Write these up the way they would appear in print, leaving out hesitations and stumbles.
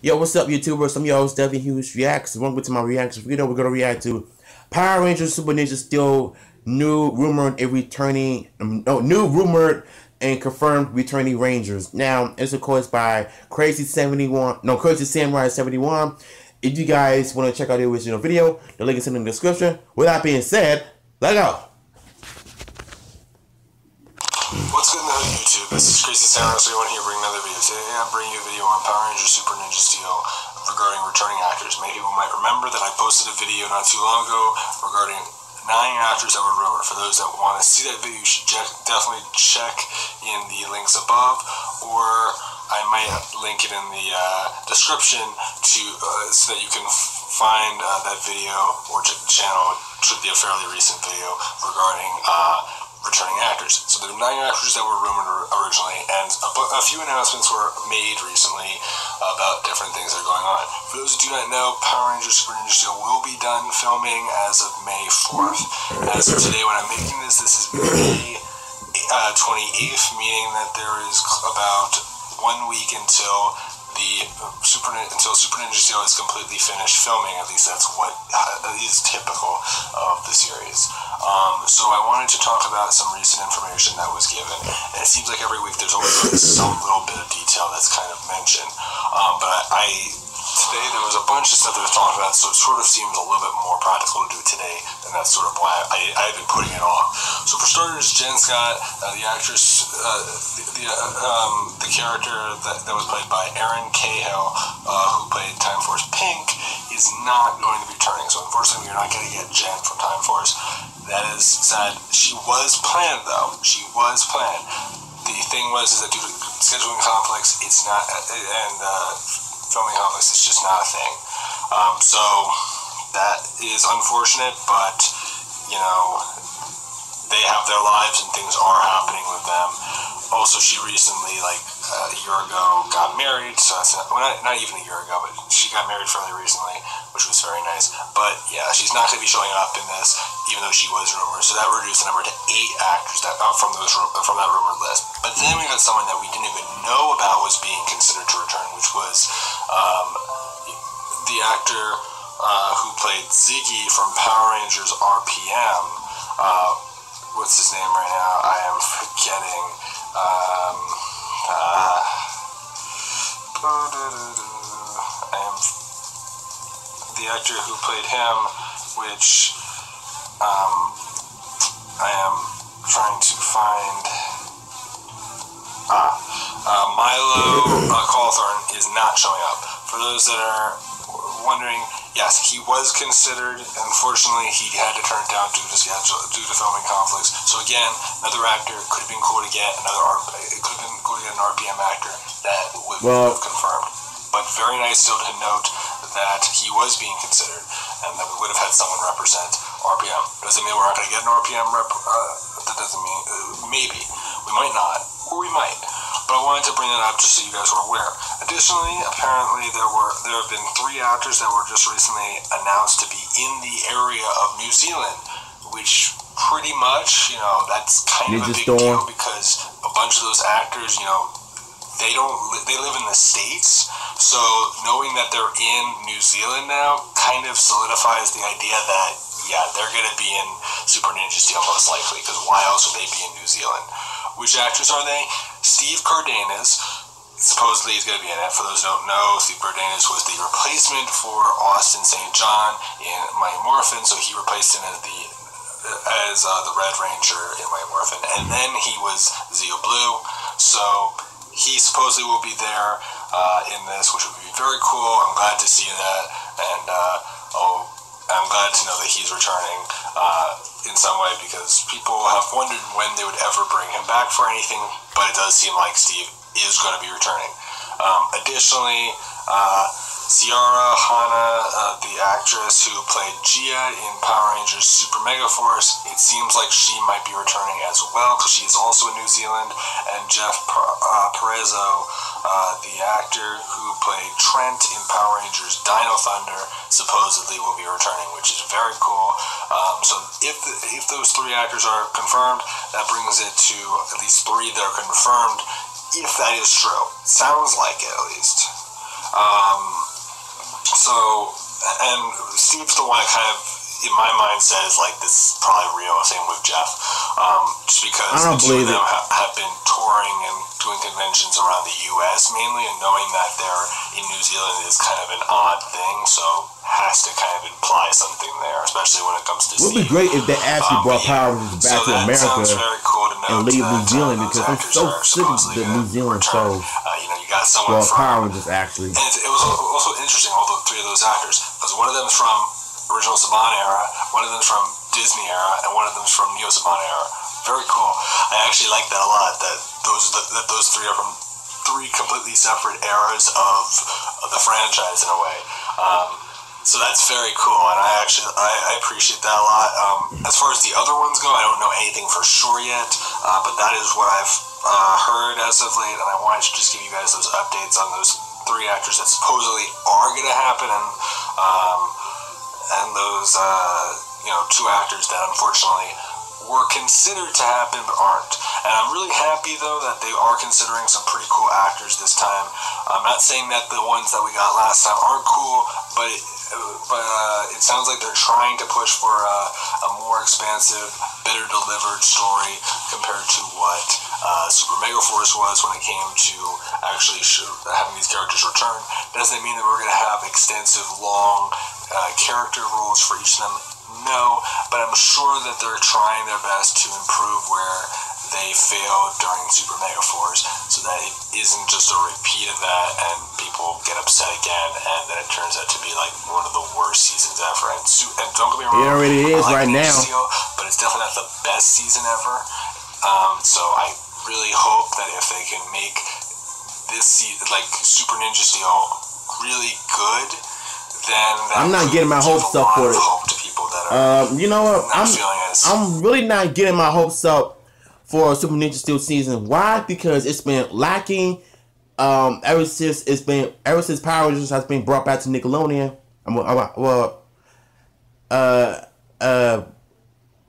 Yo, what's up, YouTubers? I'm your host, Devin Hughes Reacts. Welcome to my reaction video. We're gonna react to Power Rangers Super Ninja Steel, new rumored and confirmed returning Rangers. Now, it's of course by Crazy Samurai 71. If you guys want to check out the original video, the link is in the description. With that being said, let's go. What's good now, YouTube? This is Crazy Samurai 71 here bringing another video. Today I'm bringing you a video on Power Rangers Super Ninja Steel regarding returning actors. Many people might remember that I posted a video not too long ago regarding 9 actors that were rumored. For those that want to see that video, you should definitely check in the links above, or I might link it in the description to so that you can find that video or check the channel. It should be a fairly recent video regarding returning actors. So there are 9 actors that were rumored originally, and a few announcements were made recently about different things that are going on. For those who do not know, Power Rangers Super Ninja Steel will be done filming as of May 4th. As of today, when I'm making this is May 28th, meaning that there is about 1 week until Super Ninja Steel is completely finished filming. At least that's what is typical of the series. So I wanted to talk about some recent information that was given, and it seems like every week there's always some little bit of detail that's kind of mentioned. But today there was a bunch of stuff that was talked about, so it sort of seems a little bit more practical to do it today, and that's sort of why I've been putting it off. So for starters, Jen Scott, the actress, the character that was played by Erin Cahill, who played Time Force Pink, is not going to be returning. So unfortunately, we're not going to get Jen from Time Force. That is sad. She was planned, though. She was planned. The thing was is that due to scheduling conflicts, it's not, and filming conflicts, it's just not a thing. So that is unfortunate, but you know, they have their lives and things are happening with them. Also, she recently, like a year ago, got married, so that's not even a year ago, but she got married fairly recently, which was very nice. But yeah, she's not going to be showing up in this, even though she was rumored. So that reduced the number to 8 actors that from that rumored list. But then we got someone that we didn't even know about was being considered to return, which was the actor who played Ziggy from Power Rangers RPM. What's his name right now? I am forgetting. The actor who played him, which I am trying to find. Milo Cawthorn is not showing up. For those that are wondering, yes, he was considered. Unfortunately, he had to turn it down due to filming conflicts. So again, another actor. Could have been cool to get it could have been cool to get an RPM actor that would have confirmed. But very nice still to note that he was being considered, and that we would have had someone represent RPM. Doesn't mean we're not going to get an RPM rep. That doesn't mean maybe we might not, or we might. But I wanted to bring that up just so you guys were aware. Additionally, apparently there have been 3 actors that were just recently announced to be in the area of New Zealand, which pretty much, you know, that's kind of a big deal because a bunch of those actors, you know, they live in the States, so knowing that they're in New Zealand now kind of solidifies the idea that, yeah, they're going to be in Super Ninja Steel most likely, because why else would they be in New Zealand? Which actors are they? Steve Cardenas supposedly is going to be in it. For those who don't know, Steve Cardenas was the replacement for Austin St. John in Mighty Morphin, so he replaced him as the Red Ranger in Mighty Morphin, and then he was Zeo Blue, so he supposedly will be there in this, which would be very cool. I'm glad to see that, and I'm glad to know that he's returning in some way, because people have wondered when they would ever bring him back for anything, but it does seem like Steve is going to be returning. Additionally, Ciara Hanna, the actress who played Gia in Power Rangers Super Mega Force, it seems like she might be returning as well, because she is also in New Zealand. And Jeff Perezzo, the actor who played Trent in Power Rangers Dino Thunder, supposedly will be returning, which is very cool. So if those 3 actors are confirmed, that brings it to at least 3 that are confirmed, if that is true. Sounds like it, at least. So, and Steve's the one that kind of, in my mind, says, like, this is probably real. Same with Jeff. Just because the two of them have been touring and doing conventions around the U.S. mainly, and knowing that they're in New Zealand is kind of an odd thing, so has to kind of imply something there, especially when it comes to Steve. It would be great if they actually brought Power Rangers back to America cool to and leave New Zealand, because I'm so sick of the New Zealand shows. You got someone from Power Rangers, actually. And it was also interesting, all the three of those actors, because one of them is from original Saban era, one of them is from Disney era, and one of them is from Neo Saban era. Very cool. I actually like that a lot, that those three are from three completely separate eras of the franchise in a way. So that's very cool, and I appreciate that a lot. As far as the other ones go, I don't know anything for sure yet, but that is what I've heard as of late, and I wanted to just give you guys those updates on those three actors that supposedly are going to happen, and those two actors that unfortunately were considered to happen but aren't. And I'm really happy though that they are considering some pretty cool actors this time. I'm not saying that the ones that we got last time aren't cool, but it sounds like they're trying to push for a more expansive, better delivered story compared to what Super Mega Force was when it came to actually having these characters return. Doesn't mean that we're going to have extensive, long character roles for each of them. No, but I'm sure that they're trying their best to improve where they failed during Super Mega Force, so that it isn't just a repeat of that and people get upset again, and then it turns out to be like one of the worst seasons ever. And don't get me wrong, it already is right now, but it's definitely not the best season ever. So I really hope that if they can make this like Super Ninja Steel really good, then I'm not getting my hopes up for it. You know what? I'm really not getting my hopes up for Super Ninja Steel season. Why? Because it's been lacking. Ever since Power Rangers has been brought back to Nickelodeon.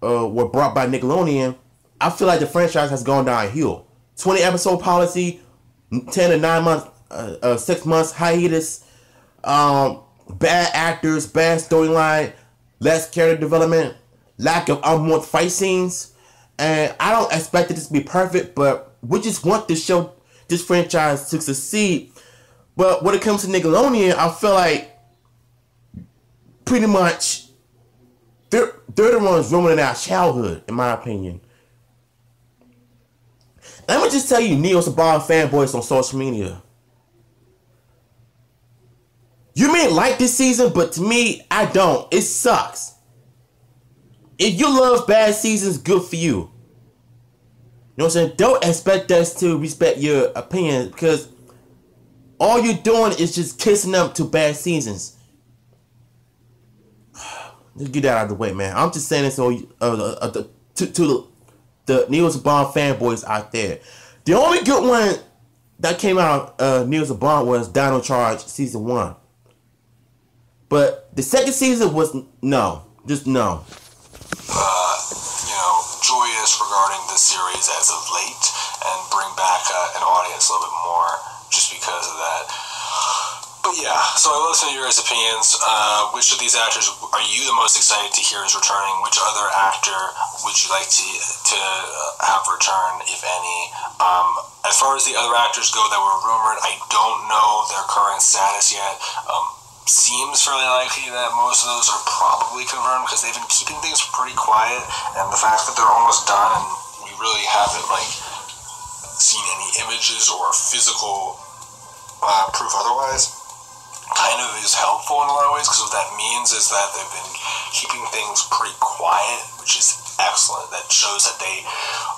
Were brought by Nickelodeon. I feel like the franchise has gone downhill. 20 episode policy, 10 to 9 months, 6 months hiatus. Bad actors, bad storyline, less character development, lack of unwanted fight scenes, and I don't expect it to be perfect, but we just want to show this franchise to succeed. But when it comes to Nickelodeon, I feel like pretty much they're the ones ruining our childhood, in my opinion. Let me just tell you, Neo Saban fanboys on social media. You may like this season, but to me, I don't. It sucks. If you love bad seasons, good for you. You know what I'm saying? Don't expect us to respect your opinion, because all you're doing is just kissing up to bad seasons. Let's get that out of the way, man. I'm just saying this so to the Neo Saban fanboys out there. The only good one that came out of Neo Saban was Dino Charge Season 1. But the second season was just no. Joyous regarding the series as of late, and bring back an audience a little bit more just because of that. But yeah, so I listen to your guys' opinions. Which of these actors are you the most excited to hear is returning? Which other actor would you like to have return, if any? As far as the other actors go that were rumored, I don't know their current status yet. Seems fairly likely that most of those are probably confirmed, because they've been keeping things pretty quiet, and the fact that they're almost done and we really haven't seen any images or physical proof otherwise kind of is helpful in a lot of ways, because what that means is that they've been keeping things pretty quiet, which is excellent. That shows that they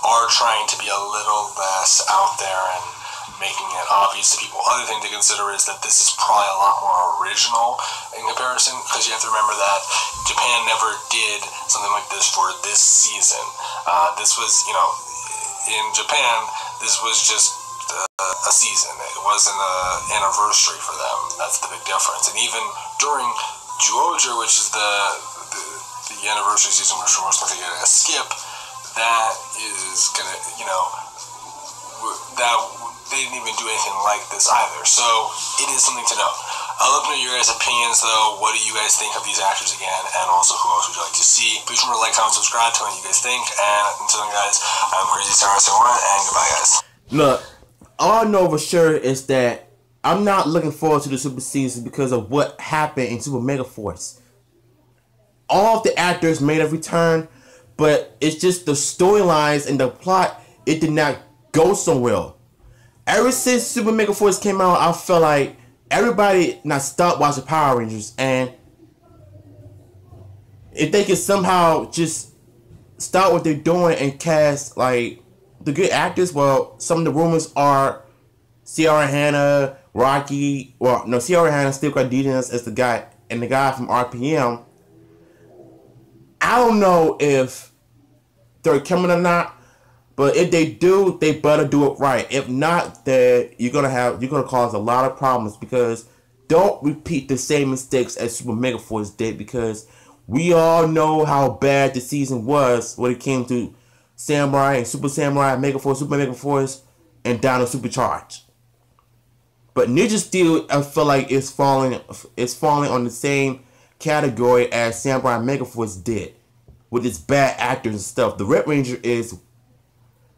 are trying to be a little less out there and making it obvious to people. Other thing to consider is that this is probably a lot more original in comparison, because you have to remember that Japan never did something like this for this season. This was, in Japan, this was just a season. It wasn't an anniversary for them. That's the big difference. And even during Juoja, which is the anniversary season, which we're most likely going to skip, that is going to, that they didn't even do anything like this either. So it is something to know. I'd love to know your guys' opinions, though. What do you guys think of these actors again? And also, who else would you like to see? Please remember to like, comment, subscribe, tell me what you guys think. And until then, guys, I'm Crazy Sarah 71, and goodbye, guys. Look, all I know for sure is that I'm not looking forward to the Super season because of what happened in Super Mega Force. All of the actors made a return, but it's just the storylines and the plot, it did not go so well. Ever since Super Mega Force came out, I felt like everybody not stopped watching Power Rangers, and if they could somehow just stop what they're doing and cast like the good actors, well, some of the rumors are Ciara Hanna, Rocky, well, no, Ciara Hanna, Steve Cardenas as the guy, and the guy from RPM. I don't know if they're coming or not, but if they do, they better do it right. If not, then you're gonna cause a lot of problems, because don't repeat the same mistakes as Super Mega Force did, because we all know how bad the season was when it came to Samurai and Super Samurai, Mega Force, Super Mega Force, and Dino Supercharged. But Ninja Steel, I feel like it's falling on the same category as Samurai Mega Force did, with its bad actors and stuff. The Red Ranger is,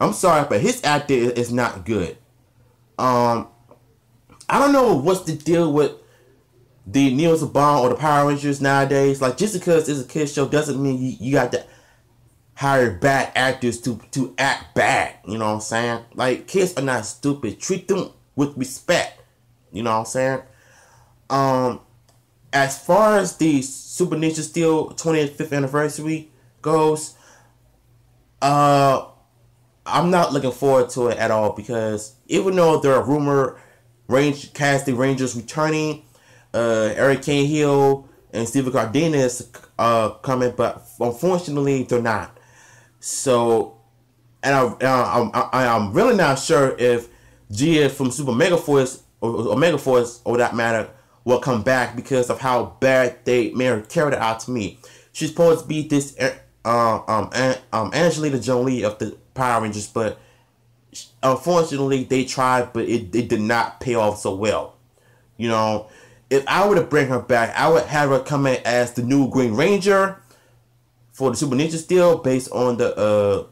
I'm sorry, but his acting is not good. I don't know what's the deal with the Neo Saban or the Power Rangers nowadays. Like, just because it's a kids show doesn't mean you got to hire bad actors to act bad. You know what I'm saying? Like, kids are not stupid. Treat them with respect. You know what I'm saying? As far as the Super Ninja Steel 25th anniversary goes, I'm not looking forward to it at all, because even though there are rumor casting Rangers returning, Eric Cahill and Steve Cardenas coming, but unfortunately they're not. So, and I'm really not sure if Gia from Super Mega Force or Mega Force, or that matter, will come back, because of how bad they made her character out to me. She's supposed to be this Angelina Jolie of the Power Rangers, but unfortunately they tried, but it did not pay off so well. You know, if I were to bring her back, I would have her come in as the new Green Ranger for the Super Ninja Steel, based on the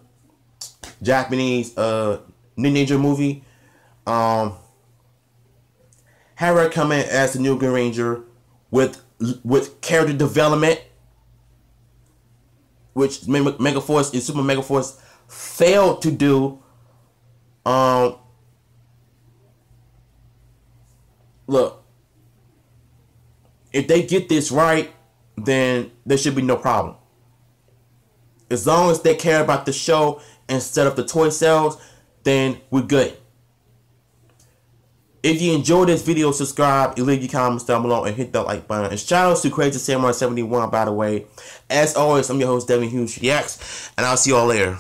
Japanese Ninja movie. Have her come in as the new Green Ranger with character development, which Mega Force and Super Mega Force failed to do. Look, if they get this right, then there should be no problem. As long as they care about the show instead of the toy sales, then we're good. If you enjoyed this video, subscribe, and leave your comments down below, and hit that like button. And shout out to Crazy Samurai 71, by the way. As always, I'm your host, Devin Hughes, GX, and I'll see you all later.